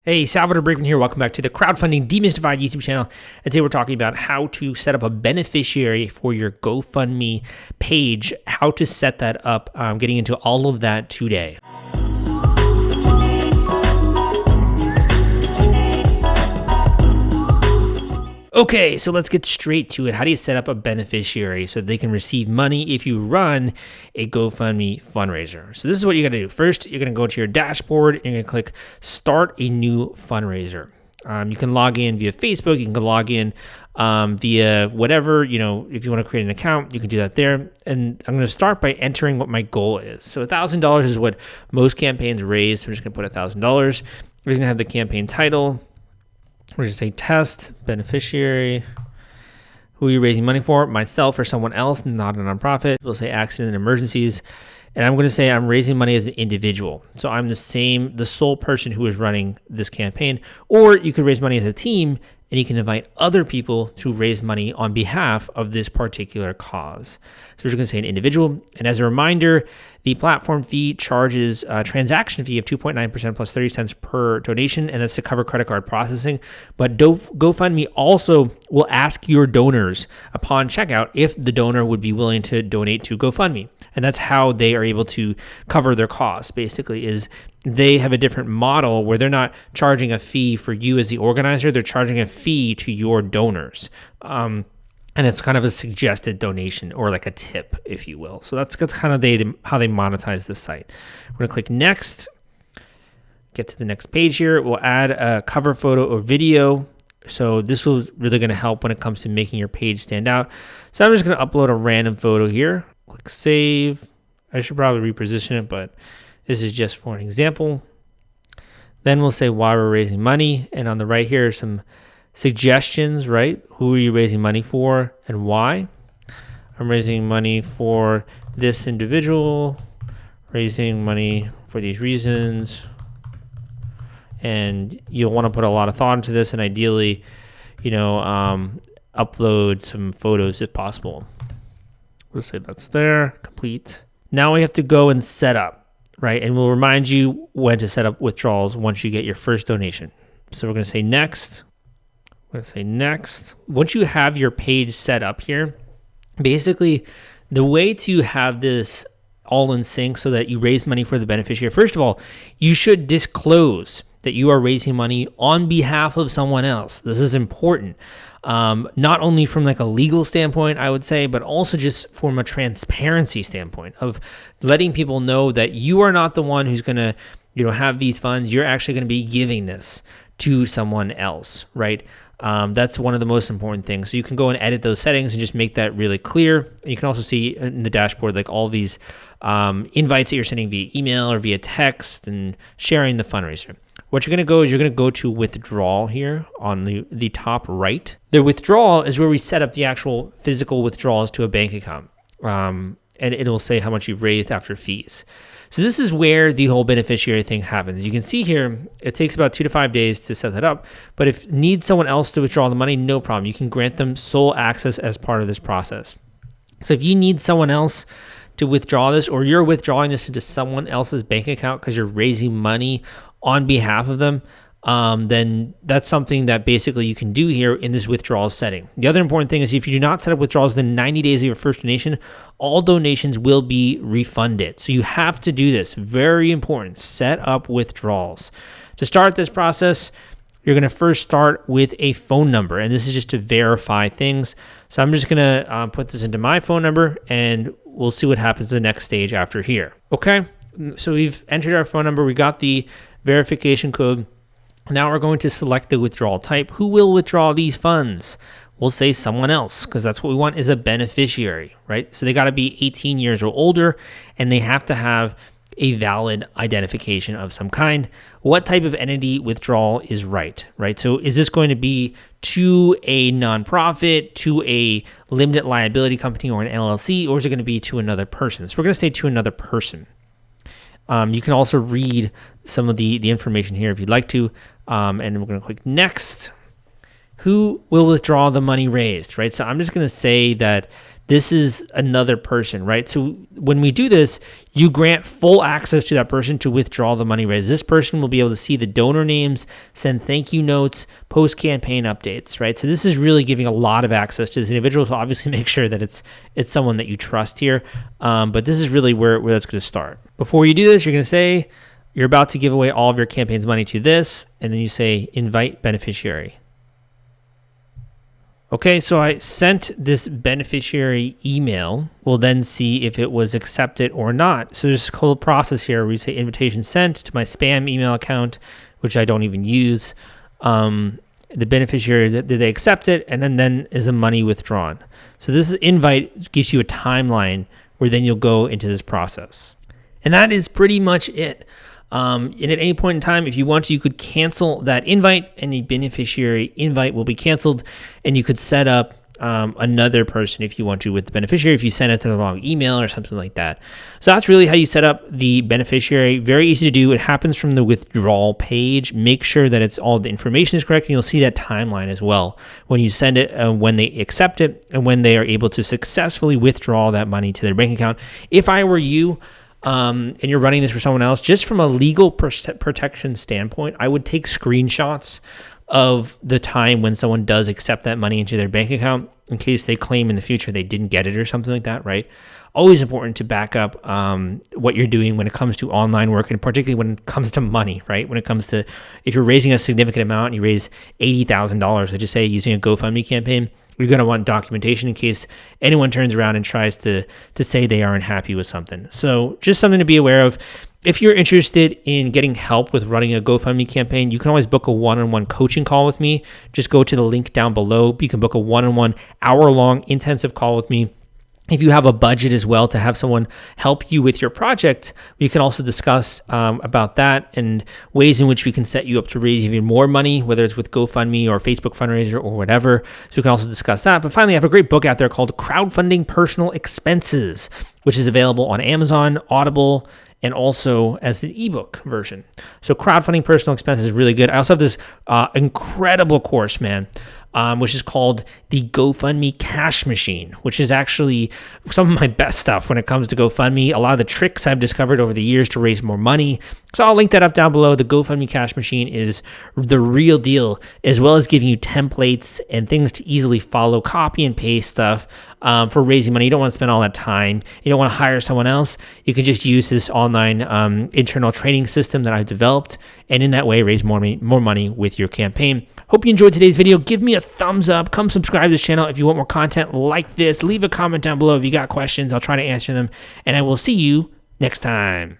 Hey, Salvador Briggman here. Welcome back to the Crowdfunding Demystified YouTube channel. And today we're talking about how to set up a beneficiary for your GoFundMe page, how to set that up. I'm getting into all of that today. Okay, so let's get straight to it. How do you set up a beneficiary so they can receive money if you run a GoFundMe fundraiser? So this is what you got to do. First, you're going to go to your dashboard and you're going to click Start a New Fundraiser. You can log in via Facebook. You can log in via whatever, if you want to create an account, you can do that there. And I'm going to start by entering what my goal is. So $1,000 is what most campaigns raise. So I'm just going to put $1,000. We're going to have the campaign title. We're going to say test, beneficiary, who are you raising money for? Myself or someone else, not a nonprofit. We'll say accident and emergencies. And I'm going to say I'm raising money as an individual. So I'm the sole person who is running this campaign. Or you could raise money as a team and you can invite other people to raise money on behalf of this particular cause. So we're just going to say an individual. And as a reminder, the platform fee charges a transaction fee of 2.9% plus 30 cents per donation, and that's to cover credit card processing. But GoFundMe also will ask your donors upon checkout if the donor would be willing to donate to GoFundMe. And that's how they are able to cover their costs, basically, is they have a different model where they're not charging a fee for you as the organizer, they're charging a fee to your donors. And it's kind of a suggested donation or like a tip, if you will. So that's kind of how they monetize this site. We're going to click next, get to the next page here. We'll add a cover photo or video. So this will really going to help when it comes to making your page stand out. So I'm just going to upload a random photo here. Click save. I should probably reposition it, but this is just for an example. Then we'll say why we're raising money. And on the right here are some suggestions, right? Who are you raising money for and why? I'm raising money for this individual, raising money for these reasons. And you'll want to put a lot of thought into this and ideally, upload some photos if possible. We'll say that's there, complete. Now we have to go and set up, right? And we'll remind you when to set up withdrawals once you get your first donation. So we're going to say next. Once you have your page set up here, basically the way to have this all in sync so that you raise money for the beneficiary, first of all, you should disclose that you are raising money on behalf of someone else. This is important. Not only from like a legal standpoint, I would say, but also just from a transparency standpoint of letting people know that you are not the one who's going to, have these funds. You're actually going to be giving this to someone else, right? That's one of the most important things. So you can go and edit those settings and just make that really clear. You can also see in the dashboard, like all these invites that you're sending via email or via text and sharing the fundraiser. What you're going to go is you're going to go to withdrawal here on the top right. The withdrawal is where we set up the actual physical withdrawals to a bank account. And it'll say how much you've raised after fees. So this is where the whole beneficiary thing happens. You can see here, it takes about 2 to 5 days to set that up. But if you need someone else to withdraw the money, no problem. You can grant them sole access as part of this process. So if you need someone else to withdraw this, or you're withdrawing this into someone else's bank account because you're raising money on behalf of them, then that's something that basically you can do here in this withdrawal setting. The other important thing is if you do not set up withdrawals within 90 days of your first donation, all donations will be refunded. So you have to do this. Very important. Set up withdrawals. To start this process, you're going to first start with a phone number, and this is just to verify things. So I'm just going to put this into my phone number, and we'll see what happens the next stage after here. Okay, so we've entered our phone number. We got the verification code. Now we're going to select the withdrawal type. Who will withdraw these funds? We'll say someone else because that's what we want is a beneficiary, right? So they got to be 18 years or older and they have to have a valid identification of some kind. What type of entity withdrawal is right? So is this going to be to a nonprofit, to a limited liability company or an LLC, or is it going to be to another person? So we're going to say to another person. You can also read some of the information here if you'd like to. And we're going to click next. Who will withdraw the money raised, right? So I'm just going to say that this is another person, right? So when we do this, you grant full access to that person to withdraw the money raised. This person will be able to see the donor names, send thank you notes, post campaign updates, right? So this is really giving a lot of access to this individual. So obviously make sure that it's someone that you trust here. But this is really where that's going to start. Before you do this, you're going to say you're about to give away all of your campaign's money to this, and then you say invite beneficiary. Okay, so I sent this beneficiary email. We'll then see if it was accepted or not. So there's a whole process here where we say invitation sent to my spam email account, which I don't even use. The beneficiary, did they accept it? And then is the money withdrawn? So this invite gives you a timeline where then you'll go into this process. And that is pretty much it. And at any point in time, if you want to, you could cancel that invite and the beneficiary invite will be canceled, and you could set up another person if you want to with the beneficiary if you send it to the wrong email or something like that. So that's really how you set up the beneficiary. Very easy to do. It happens from the withdrawal page. Make sure that all the information is correct, and you'll see that timeline as well when you send it, when they accept it, and when they are able to successfully withdraw that money to their bank account. If I were you, and you're running this for someone else, just from a legal protection standpoint, I would take screenshots of the time when someone does accept that money into their bank account in case they claim in the future they didn't get it or something like that, right? Always important to back up what you're doing when it comes to online work, and particularly when it comes to money, right? When it comes to, if you're raising a significant amount and you raise $80,000, let's just say, using a GoFundMe campaign, you're going to want documentation in case anyone turns around and tries to say they aren't happy with something. So just something to be aware of. If you're interested in getting help with running a GoFundMe campaign, you can always book a one-on-one coaching call with me. Just go to the link down below. You can book a one-on-one hour-long intensive call with me. If you have a budget as well to have someone help you with your project, we can also discuss about that and ways in which we can set you up to raise even more money, whether it's with GoFundMe or Facebook fundraiser or whatever. So we can also discuss that. But finally, I have a great book out there called Crowdfunding Personal Expenses, which is available on Amazon, Audible, and also as an ebook version. So Crowdfunding Personal Expenses is really good. I also have this incredible course, man, which is called the GoFundMe Cash Machine, which is actually some of my best stuff when it comes to GoFundMe. A lot of the tricks I've discovered over the years to raise more money. So I'll link that up down below. The GoFundMe Cash Machine is the real deal, as well as giving you templates and things to easily follow, copy and paste stuff for raising money. You don't want to spend all that time. You don't want to hire someone else. You can just use this online internal training system that I've developed, and in that way raise more money with your campaign. Hope you enjoyed today's video. Give me a thumbs up. Come subscribe to this channel if you want more content like this. Leave a comment down below if you got questions. I'll try to answer them, and I will see you next time.